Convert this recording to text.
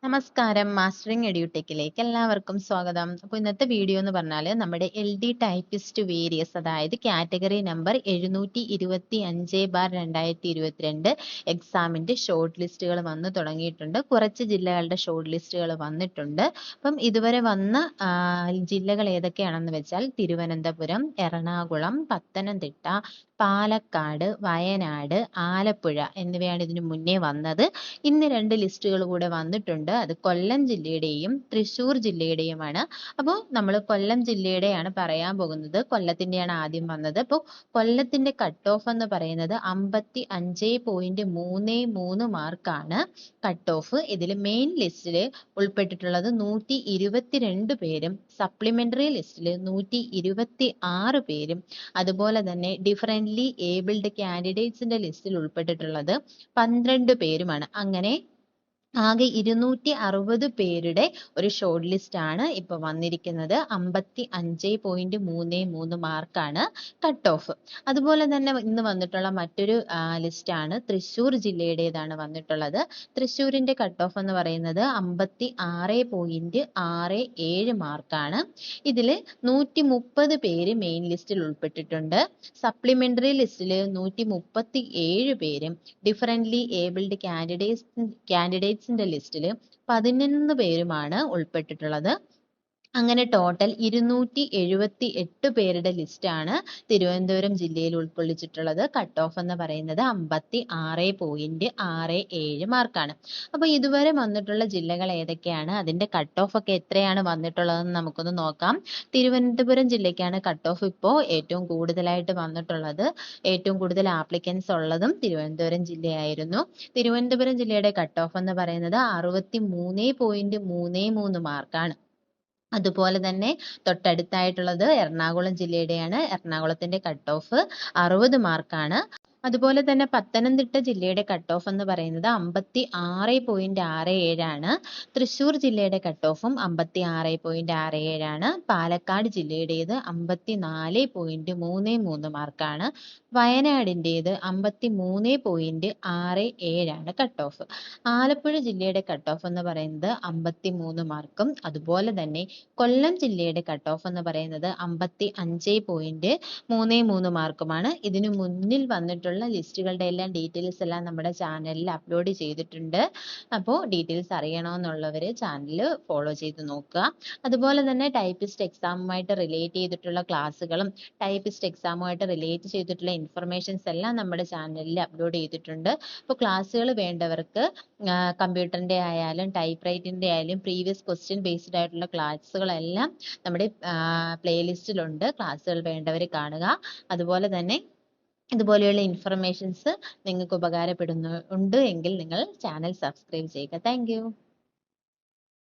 നമസ്കാരം. മാസ്റ്ററിംഗ് എഡ്യൂടെക്കിലേക്ക് എല്ലാവർക്കും സ്വാഗതം. അപ്പോൾ ഇന്നത്തെ വീഡിയോ എന്ന് പറഞ്ഞാൽ നമ്മുടെ LD ടൈപ്പിസ്റ്റ് വേരിയസ് അതായത് കാറ്റഗറി നമ്പർ 725/2022 എക്സാമിന്റെ ഷോർട്ട് ലിസ്റ്റുകൾ വന്നു തുടങ്ങിയിട്ടുണ്ട്. കുറച്ച് ജില്ലകളുടെ ഷോർട്ട് ലിസ്റ്റുകൾ വന്നിട്ടുണ്ട്. അപ്പം ഇതുവരെ വന്ന ജില്ലകൾ ഏതൊക്കെയാണെന്ന് വെച്ചാൽ തിരുവനന്തപുരം, എറണാകുളം, പത്തനംതിട്ട, പാലക്കാട്, വയനാട്, ആലപ്പുഴ എന്നിവയാണ് ഇതിനു മുന്നേ വന്നത്. ഇന്ന് 2 ലിസ്റ്റുകൾ കൂടെ വന്നിട്ടുണ്ട്. അത് കൊല്ലം ജില്ലയുടെയും തൃശ്ശൂർ ജില്ലയുടെയുമാണ്. അപ്പോൾ നമ്മൾ കൊല്ലം ജില്ലയുടെയാണ് പറയാൻ പോകുന്നത്. കൊല്ലത്തിന്റെയാണ് ആദ്യം വന്നത്. അപ്പോൾ കൊല്ലത്തിന്റെ കട്ട് ഓഫ് എന്ന് പറയുന്നത് 55.33 മാർക്കാണ് കട്ട് ഓഫ്. ഇതിൽ മെയിൻ ലിസ്റ്റിൽ ഉൾപ്പെട്ടിട്ടുള്ളത് 122 പേരും സപ്ലിമെന്ററി ലിസ്റ്റിൽ 126 പേരും അതുപോലെ തന്നെ ഡിഫറൻ്റ്ലി ഏബിൾഡ് കാൻഡിഡേറ്റ്സിന്റെ ലിസ്റ്റിൽ ഉൾപ്പെട്ടിട്ടുള്ളത് 12 പേരുമാണ്. അങ്ങനെ ആകെ 260 പേരുടെ ഒരു ഷോർട്ട് ലിസ്റ്റ് ആണ് ഇപ്പൊ വന്നിരിക്കുന്നത്. 55.33 മാർക്കാണ് കട്ട് ഓഫ്. അതുപോലെ തന്നെ ഇന്ന് വന്നിട്ടുള്ള മറ്റൊരു ലിസ്റ്റ് ആണ് തൃശ്ശൂർ ജില്ലയുടേതാണ് വന്നിട്ടുള്ളത്. തൃശ്ശൂരിന്റെ കട്ട് ഓഫ് എന്ന് പറയുന്നത് 56.67 മാർക്കാണ്. ഇതിൽ 130 പേര് മെയിൻ ലിസ്റ്റിൽ ഉൾപ്പെട്ടിട്ടുണ്ട്. സപ്ലിമെന്ററി ലിസ്റ്റിൽ 137 പേരും ഡിഫറൻ്റ്ലി ഏബിൾഡ് കാൻഡിഡേറ്റ്സിന്റെ ലിസ്റ്റിൽ 11 പേരുമാണ് ഉൾപ്പെട്ടിട്ടുള്ളത്. അങ്ങനെ ടോട്ടൽ 278 പേരുടെ ലിസ്റ്റാണ് തിരുവനന്തപുരം ജില്ലയിൽ ഉൾക്കൊള്ളിച്ചിട്ടുള്ളത്. കട്ട് ഓഫ് എന്ന് പറയുന്നത് 56.67 മാർക്കാണ്. അപ്പോൾ ഇതുവരെ വന്നിട്ടുള്ള ജില്ലകൾ ഏതൊക്കെയാണ്, അതിന്റെ കട്ട് ഓഫ് ഒക്കെ എത്രയാണ് വന്നിട്ടുള്ളതെന്ന് നമുക്കൊന്ന് നോക്കാം. തിരുവനന്തപുരം ജില്ലയ്ക്കാണ് കട്ട് ഓഫ് ഇപ്പോൾ ഏറ്റവും കൂടുതലായിട്ട് വന്നിട്ടുള്ളത്. ഏറ്റവും കൂടുതൽ ആപ്ലിക്കൻസ് ഉള്ളതും തിരുവനന്തപുരം ജില്ലയായിരുന്നു. തിരുവനന്തപുരം ജില്ലയുടെ കട്ട് ഓഫ് എന്ന് പറയുന്നത് 63.33 മാർക്കാണ്. അതുപോലെ തന്നെ തൊട്ടടുത്തായിട്ടുള്ളത് എറണാകുളം ജില്ലയുടെയാണ്. എറണാകുളത്തിന്റെ കട്ട് ഓഫ് 60 മാർക്കാണ്. അതുപോലെ തന്നെ പത്തനംതിട്ട ജില്ലയുടെ കട്ട് ഓഫ് എന്ന് പറയുന്നത് 56.67 ആണ്. തൃശ്ശൂർ ജില്ലയുടെ കട്ട് ഓഫും 56.67 ആണ്. പാലക്കാട് ജില്ലയുടേത് 54.33 മാർക്കാണ്. വയനാടിൻ്റേത് 53.67 ആണ് കട്ട് ഓഫ്. ആലപ്പുഴ ജില്ലയുടെ കട്ട് ഓഫ് എന്ന് പറയുന്നത് 53 മാർക്കും. അതുപോലെ തന്നെ കൊല്ലം ജില്ലയുടെ കട്ട് ഓഫ് എന്ന് പറയുന്നത് 55.33 മാർക്കുമാണ്. ഇതിനു മുന്നിൽ വന്നിട്ടുള്ള ലിസ്റ്റുകളുടെ എല്ലാം ഡീറ്റെയിൽസ് എല്ലാം നമ്മുടെ ചാനലിൽ അപ്ലോഡ് ചെയ്തിട്ടുണ്ട്. അപ്പോൾ ഡീറ്റെയിൽസ് അറിയണമെന്നുള്ളവർ ചാനൽ ഫോളോ ചെയ്ത് നോക്കുക. അതുപോലെ തന്നെ ടൈപ്പിസ്റ്റ് എക്സാമുമായിട്ട് റിലേറ്റ് ചെയ്തിട്ടുള്ള ക്ലാസ്സുകളും ടൈപ്പിസ്റ്റ് എക്സാമുമായിട്ട് റിലേറ്റ് ചെയ്തിട്ടുള്ള ഇൻഫർമേഷൻസ് എല്ലാം നമ്മുടെ ചാനലിൽ അപ്ലോഡ് ചെയ്തിട്ടുണ്ട്. അപ്പോൾ ക്ലാസ്സുകൾ വേണ്ടവർക്ക് കമ്പ്യൂട്ടറിന്റെ ആയാലും ടൈപ്പ് റൈറ്റിന്റെ ആയാലും പ്രീവിയസ് ക്വസ്റ്റ്യൻ ബേസ്ഡ് ആയിട്ടുള്ള ക്ലാസ്സുകളെല്ലാം നമ്മുടെ പ്ലേലിസ്റ്റിലുണ്ട്. ക്ലാസ്സുകൾ വേണ്ടവർ കാണുക. അതുപോലെ തന്നെ ഇതുപോലെയുള്ള ഇൻഫർമേഷൻസ് നിങ്ങൾക്ക് ഉപകാരപ്പെടുന്നുണ്ട് എങ്കിൽ നിങ്ങൾ ചാനൽ സബ്സ്ക്രൈബ് ചെയ്യുക. Thank you.